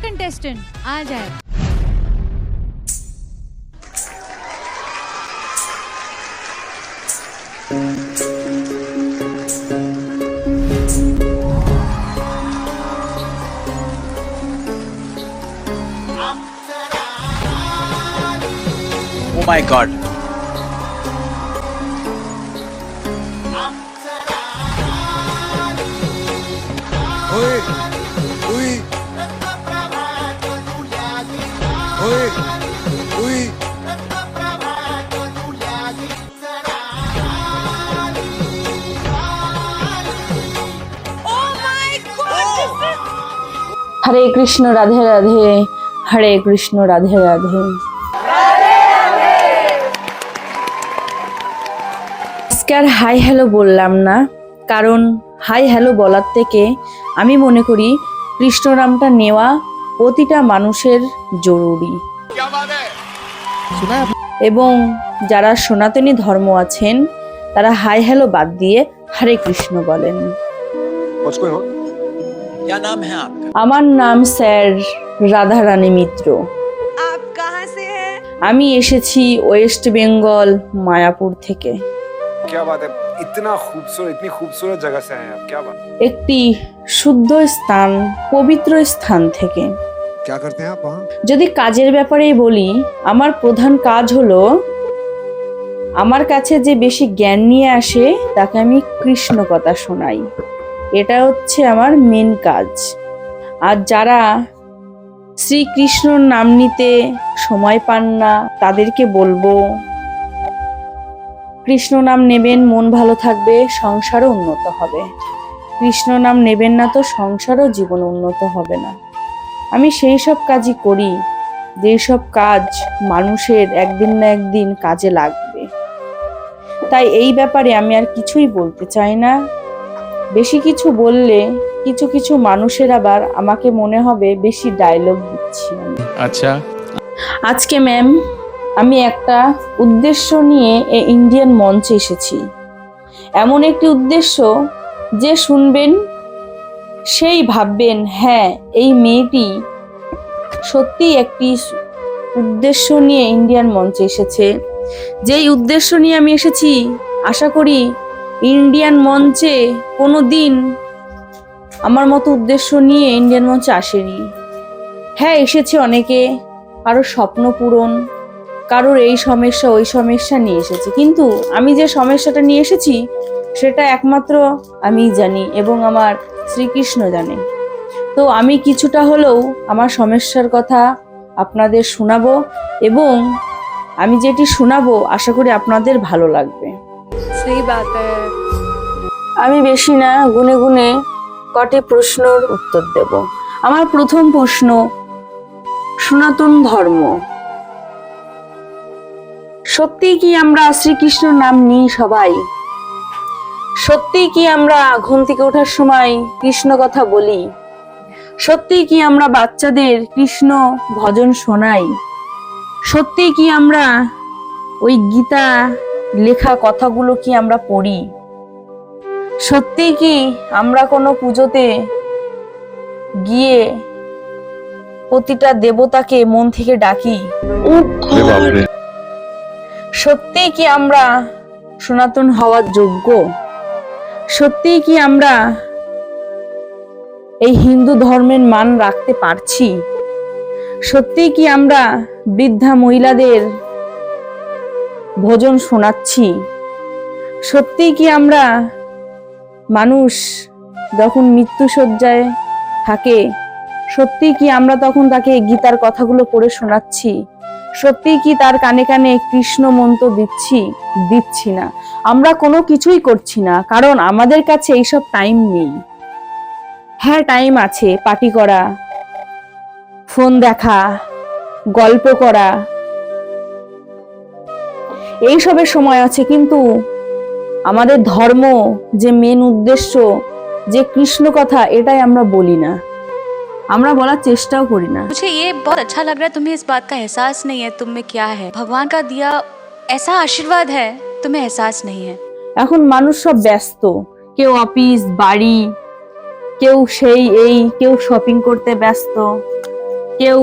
Contestant आ जाए। Oh my God. Oi, oi, oi, oi. हरे कृष्ण राधे राधे, हरे कृष्ण राधे राधे। আজকে আর hi hello বললাম না, কারণ হাই হ্যালো বলার থেকে আমি মনে করি কৃষ্ণ নামটা নেওয়া প্রতিটা মানুষের জরুরি। এবং যারা সনাতনী ধর্ম আছেন তারা হাই হ্যালো বাদ দিয়ে হরে কৃষ্ণ বলেন। क्या नाम है आपका? আমার नाम স্যার রাধারানী মিত্র। आप कहाँ से हैं? আমি এসেছি ওয়েস্ট বেঙ্গল মায়াপুর থেকে। क्या बात है, इतना खूबसूरत, इतनी खूबसूरत जगह से आए हैं आप, क्या बात। একটি শুদ্ধ স্থান, পবিত্র স্থান থেকে। क्या करते हैं आप वहाँ? যদি কাজের ব্যাপারেই বলি, আমার প্রধান কাজ হলো আমার কাছে যে বেশি জ্ঞান নিয়ে আসে তাকে আমি কৃষ্ণ কথা শোনাই। এটা হচ্ছে আমার মেন কাজ। আর যারা শ্রীকৃষ্ণর নাম নিতে সময় পান না তাদেরকে বলবো কৃষ্ণ নাম নেবেন, মন ভালো থাকবে, সংসারও উন্নত হবে। কৃষ্ণ নাম নেবেন না তো সংসারও জীবন উন্নত হবে না। আমি সেই সব কাজই করি যেই সব কাজ মানুষের একদিন না একদিন কাজে লাগবে। তাই এই ব্যাপারে আমি আর কিছুই বলতে চাই না। বেশি কিছু বললে কিছু কিছু মানুষের আবার আমাকে মনে হবে বেশি ডায়লগ দিচ্ছি আমি। अच्छा আজকে ম্যাম আমি একটা উদ্দেশ্য নিয়ে এই ইন্ডিয়ান মঞ্চে এসেছি। এমন একটি উদ্দেশ্য যে শুনবেন সেই ভাববেন হ্যাঁ এই মেয়েটি সত্যি একটি উদ্দেশ্য নিয়ে ইন্ডিয়ান মঞ্চে এসেছে। যেই উদ্দেশ্য নিয়ে আমি এসেছি আশা করি ইন্ডিয়ান মঞ্চে কোনো দিন আমার মতো উদ্দেশ্য নিয়ে ইন্ডিয়ান মঞ্চে আসেনি। হ্যাঁ এসেছে অনেকে, কারোর স্বপ্ন পূরণ, কারোর এই সমস্যা ওই সমস্যা নিয়ে এসেছে, কিন্তু আমি যে সমস্যাটা নিয়ে এসেছি সেটা একমাত্র আমিই জানি এবং আমার শ্রীকৃষ্ণ জানে। তো আমি কিছুটা হলেও আমার সমস্যার কথা আপনাদের শোনাবো এবং আমি যেটি শোনাবো আশা করি আপনাদের ভালো লাগবে। सही बात है। আমি বেশি না গুনে গুনে কটি প্রশ্নের উত্তর দেব। আমার প্রথম প্রশ্ন, সনাতন ধর্ম সত্যি কি আমরা শ্রীকৃষ্ণর নাম নিই সবাই? সত্যি কি আমরা ঘুম থেকে ওঠার সময় কৃষ্ণ কথা বলি? সত্যি কি আমরা বাচ্চাদের কৃষ্ণ ভজন শোনাই? সত্যি কি আমরা ওই গীতা লেখা কথাগুলো কি আমরা পড়ি? সত্যি কি আমরা কোনো পুজোতে গিয়ে প্রতিটা দেবতাকে মন থেকে ডাকি? সত্যি কি আমরা সনাতন হওয়ার যোগ্য? সত্যি কি আমরা এই হিন্দু ধর্মের মান রাখতে পারছি? সত্যি কি আমরা বৃদ্ধা মহিলাদের ভজন শোনাচ্ছি? সত্যি কি আমরা মানুষ যখন মৃত্যুশয্যায় থাকে সত্যি কি আমরা তখন তাকে গীতার কথাগুলো পড়ে শোনাচ্ছি? সত্যি কি তার কানে কানে কৃষ্ণ মন্ত্র দিচ্ছি না? আমরা কোনো কিছুই করছি না, কারণ আমাদের কাছে এইসব টাইম নেই। হ্যাঁ টাইম আছে পার্টি করা, ফোন দেখা, গল্প করা, এইসবের সময় আছে, কিন্তু আমাদের ধর্ম যে মেন উদ্দেশ্য যে কৃষ্ণ কথা এটাই আমরা বলি না, আমরা বলার চেষ্টাও করি না। मुझे ये बहुत अच्छा लग रहा है, तुम्हें इस बात का एहसास नहीं है तुम में क्या है। भगवान का दिया ऐसा आशीर्वाद है, तुम्हें एहसास नहीं है। এখন মানুষ সব ব্যস্ত, কেউ অফিস বাড়ি, কেউ সেই এই, কেউ শপিং করতে ব্যস্ত, কেউ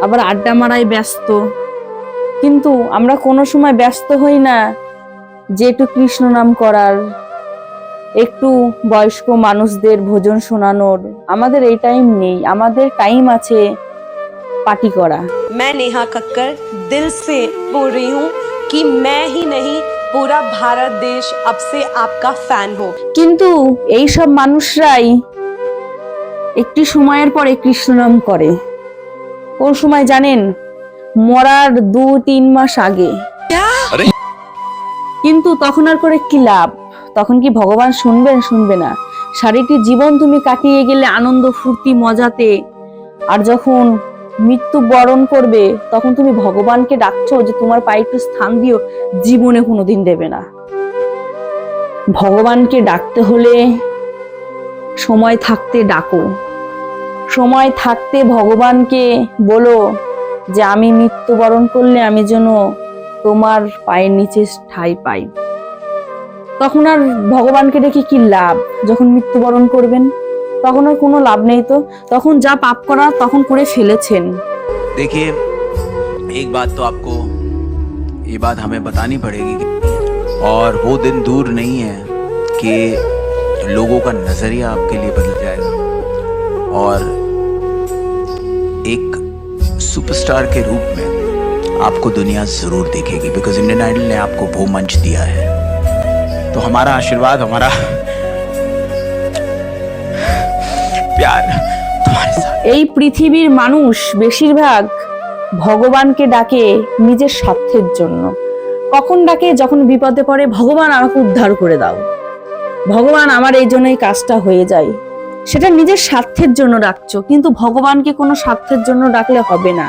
আবার আড্ডা মারায় ব্যস্ত, কিন্তু আমরা কোনো সময় ব্যস্ত হই না যে একটু কৃষ্ণ নাম করার, একটু বয়স্ক মানুষদের ভোজন শোনানোর। আমাদের এই টাইম নেই, আমাদের টাইম আছে পার্টি করা। मैं नेहा कक्कर दिल से बोल रही हूँ कि मैं ही नहीं पूरा भारत देश अब से आपका फैन हो। কিন্তু এই সব মানুষরাই একটি সময়ের পরে কৃষ্ণ নাম করে। কোন সময় জানেন? মরার 2-3 মাস আগে। কিন্তু তখন আর করে কি লাভ? তখন কি ভগবান শুনবেন? শুনবে না। সারাটি জীবন তুমি কাটিয়ে গেলে আনন্দ ফুর্তি মজাতে, আর যখন মৃত্যু বরণ করবে তখন তুমি ভগবানকে ডাকছো যে তোমার পায়ে একটু স্থান দিও, জীবনে কোনোদিন দেবে না। ভগবানকে ডাকতে হলে সময় থাকতে ডাকো, সময় থাকতে ভগবানকে বলো যে আমি মৃত্যুবরণ করলে আমি যেন তোমার পায়ের নিচে ঠাঁই পাই। তখন আর ভগবানকে ডেকে কি লাভ? যখন মৃত্যুবরণ করবেন তখন আর কোনো লাভ নেই। তো তখন যা পাপ করা তখন করে ফেলেছেন। देखिए, एक बात तो आपको ये बात हमें बतानी पड़ेगी, और वो दिन दूर नहीं है कि लोगों का नजरिया आपके लिए बदल जाएगा और एक सुपरस्टार के रूप में आपको दुनिया जरूर देखेगी, बिकॉज इंडियन आइडल ने आपको वो मंच दिया है। तो हमारा आशीर्वाद, हमारा प्यार तुम्हारे साथ। এই পৃথিবীর মানুষ বেশিরভাগ ভগবানকে ডাকে নিজের স্বার্থের জন্য। কখন ডাকে? যখন বিপদে পড়ে, ভগবান আমাকে উদ্ধার করে দাও, ভগবান আমার এই জন্য এই কাজটা হয়ে যায়। সেটা নিজের স্বার্থের জন্য ডাকছো, কিন্তু ভগবানকে কোনো স্বার্থের জন্য ডাকলে হবে না।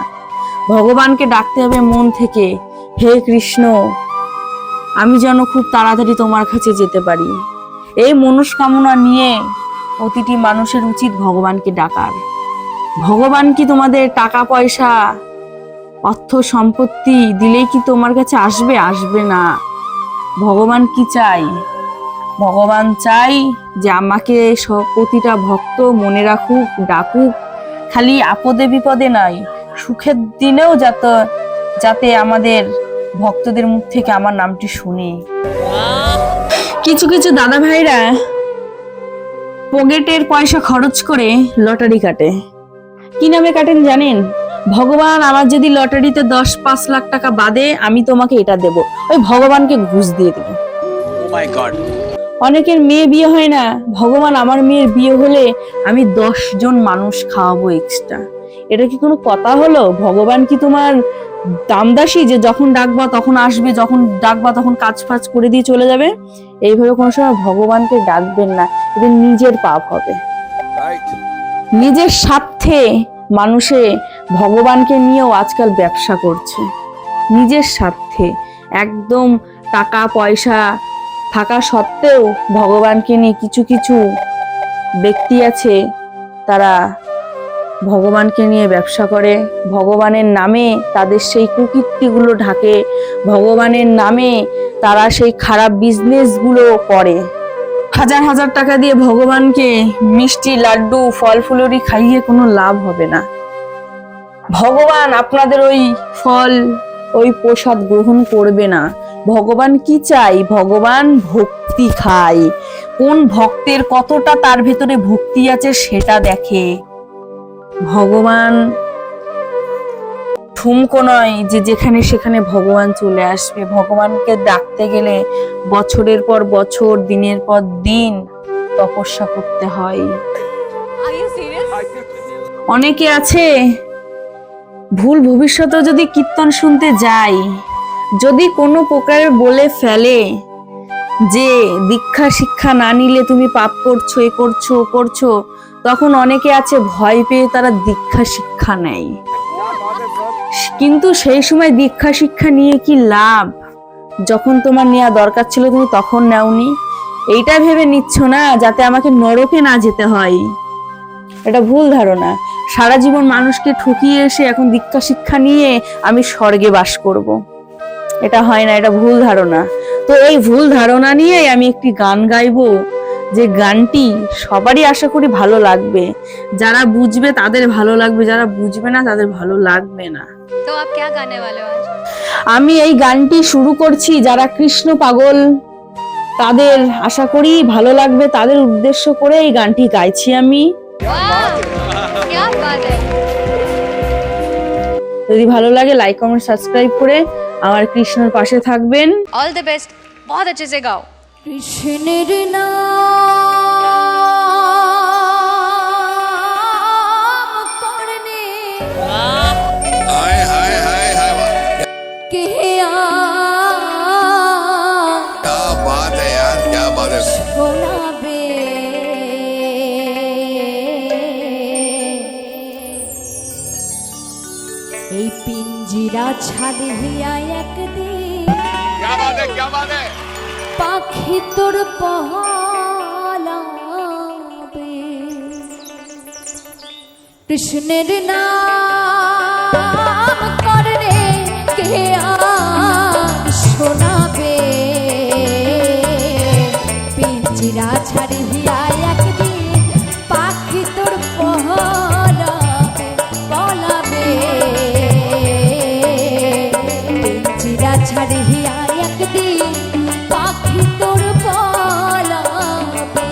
ভগবানকে ডাকতে হবে মন থেকে, হে কৃষ্ণ, আমি যেন খুব তাড়াতাড়ি তোমার কাছে যেতে পারি। এই মনস্কামনা নিয়ে প্রতিটি মানুষের উচিত ভগবানকে ডাকার। ভগবান কি তোমাদের টাকা পয়সা অর্থ সম্পত্তি দিলেই কি তোমার কাছে আসবে? আসবে না। ভগবান কি চাই? ভগবান চাই যে আমাকে প্রতিটা ভক্ত মনে রাখুক, ডাকুক, খালি আপদে বিপদে নয়, সুখের দিনেও যাতে আমাদের ভক্তদের মুখ থেকে আমার নামটি শুনি। কিছু কিছু দাদা ভাইরা পকেটের পয়সা খরচ করে লটারি কাটে। কি নামে কাটেন জানেন? ভগবান আমার যদি লটারিতে 10-5 লাখ টাকা বাদে আমি তোমাকে এটা দেব, ওই ভগবানকে ঘুষ দিয়ে দেব। Oh my God! অনেকের মেয়ে বিয়ে হয় না, ভগবান আমার মেয়ের বিয়ে হলে আমি 10 জন মানুষ খাওয়াবো এক্সট্রা। এটা কি কোনো কথা হলো? ভগবান কি তোমার দামদাসী যে যখন ডাকবা তখন আসবে, যখন ডাকবা তখন কাজ ফাজ করে দিয়ে চলে যাবে? এইভাবে কোনো সময় ভগবানকে ডাকবেন না, এতে নিজের পাপ হবে। নিজের স্বার্থে মানুষে ভগবানকে নিয়েও আজকাল ব্যবসা করছে, নিজের স্বার্থে একদম টাকা পয়সা থাকা সত্ত্বেও ভগবানকে নিয়ে কিছু কিছু ব্যক্তি আছে, তারা ভগবানকে নিয়ে ব্যবসা করে, ভগবানের নামে তাদের সেই কুকীর্তিগুলো ঢাকে, ভগবানের নামে তারা সেই খারাপ বিজনেসগুলো করে। হাজার হাজার টাকা দিয়ে ভগবানকে মিষ্টি লাড্ডু ফল ফুলুরি খাইয়ে কোনো লাভ হবে না। ভগবান আপনাদের ওই ফল ওই প্রসাদ গ্রহণ করবে না। ভগবান কি চাই? ভগবান ভক্তি খায়। কোন ভক্তের কতটা তার ভেতরে ভক্তি আছে সেটা দেখে। ভগবান ঠুমকো নয় যে যেখানে সেখানে ভগবান চলে আসবে। ভগবানকে ডাকতে গেলে বছরের পর বছর, দিনের পর দিন তপস্যা করতে হয়। অনেকে আছে ভুল ভবিষ্যতে যদি কীর্তন শুনতে যাই, যদি কোনো প্রকারে বলে ফেলে যে দীক্ষা শিক্ষা না নিলে তুমি পাপ করছো, এ করছো ও করছো, তখন অনেকে আছে ভয় পেয়ে তারা দীক্ষা শিক্ষা নেয়। কিন্তু সেই সময় দীক্ষা শিক্ষা নিয়ে কি লাভ? যখন তোমার নেওয়া দরকার ছিল তুমি তখন নেওনি। এইটা ভেবে নিচ্ছ না যাতে আমাকে নরকে না যেতে হয়। এটা ভুল ধারণা। সারা জীবন মানুষকে ঠকিয়ে এসে এখন দীক্ষা শিক্ষা নিয়ে আমি স্বর্গে বাস করব, এটা হয় না, এটা ভুল ধারণা। তো এই ভুল ধারণা নিয়ে আমি একটি গান গাইবো যে গানটি সবারই আশা করি ভালো লাগবে। যারা বুঝবে তাদের ভালো লাগবে, যারা বুঝবে না তাদের ভালো লাগবে না। तो आप क्या गाने वाले हो आज? আমি এই গানটি শুরু করছি, যারা কৃষ্ণ পাগল তাদের আশা করি ভালো লাগবে, তাদের উদ্দেশ্য করে এই গানটি গাইছি আমি। वाह, क्या बात है। যদি ভালো লাগে লাইক কমেন্ট সাবস্ক্রাইব করে আমার কৃষ্ণর পাশে থাকবেন। ऑल द बेस्ट, बहुत अच्छे से गाओ। কৃষ্ণের নাম করনে हाय हाय हाय हाय কে क्या बात है यार, क्या बात है। শোনাবে এই পিঞ্জিরা ছাড়িয়া একদিন क्या बात है, क्या बात है। পাখি তোর পহলাবে কৃষ্ণের নাম করনে কে আর শোনাবে পিঞ্জিরা ছাড়িয়া একদিন পাখি তোর পহলাবে বলাবে পিঞ্জিরা ছাড়িয়া একদিন পাখি তোর পলাবে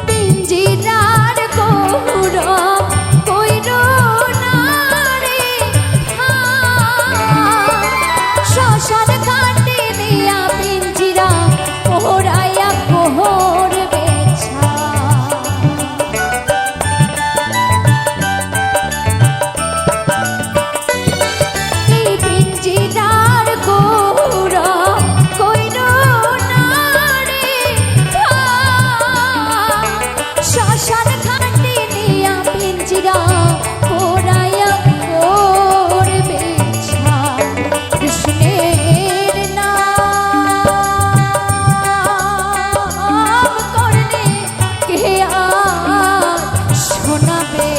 পিঞ্জিরার গৌরব কইরো না রে শ্মশান ঘাটে নিয়া পিঞ্জিরা পোহরাইয়া পোহর বেছা এই পিঞ্জিরার গৌরব কইরো না রে শ্মশান ঘাটে নিয়া পিঞ্জিরা পোড়াইয়া করবে ছা কৃষ্ণের নাম করলে কে আর শোনাবে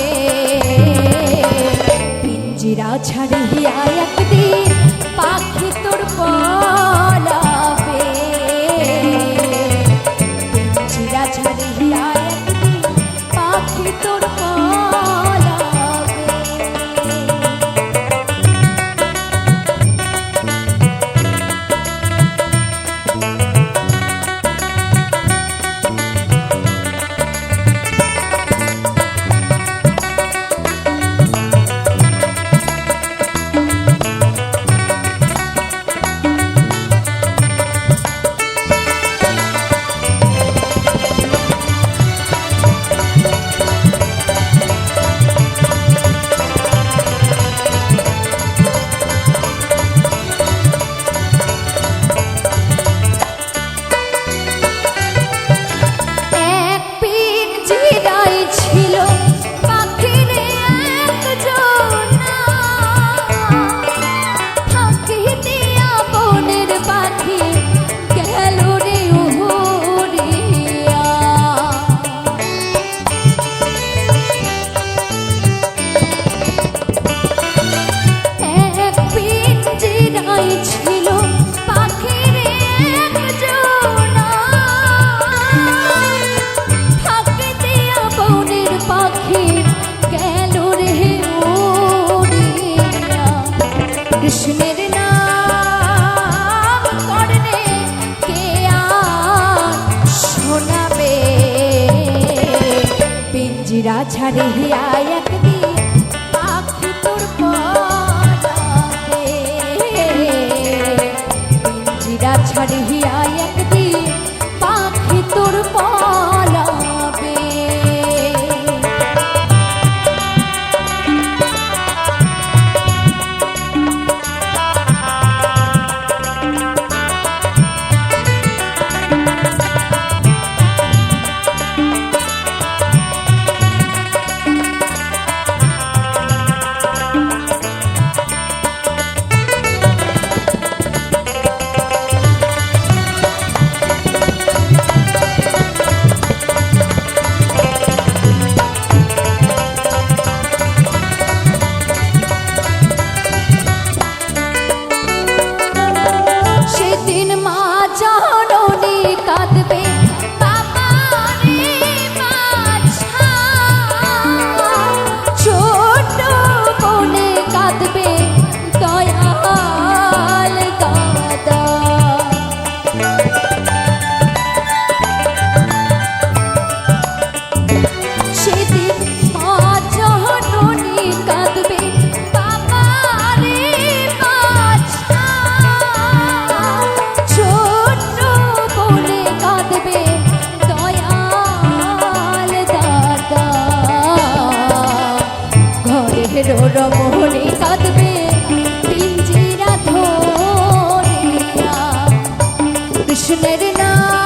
পিঞ্জিরা ছাড়িয়া একদিন পাখি তোর পলাবে পিঞ্জিরা ছাড়িয়া একদিন পাখি তোর পলাবে এক পিঞ্জিরায় ছিল পাখির একজোড়া ফাঁকি দিয়া বনের পাখি গেল রে উড়িয়া এক পিঞ্জিরায় ছিল পাখির একজোড়া ফাঁকি দিয়া বনের পাখি গেল রে উড়িয়া কৃষ্ণের নাম করনে কে আর শোনাবে পিঞ্জিরা ছাড়িয়া একদিন পাখি তোর পলাবে পিঞ্জিরা ছাড়িয়া একদিন পাখি তোর পলাবে রমণী কাঁদবে পিঞ্জিরা ধরিয়া কৃষ্ণের নাম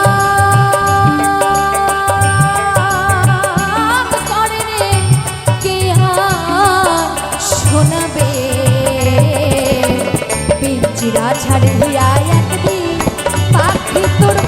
করে রে কে আর শোনাবে পিঞ্জিরা ছাড়িয়া একদিন পাখি তোর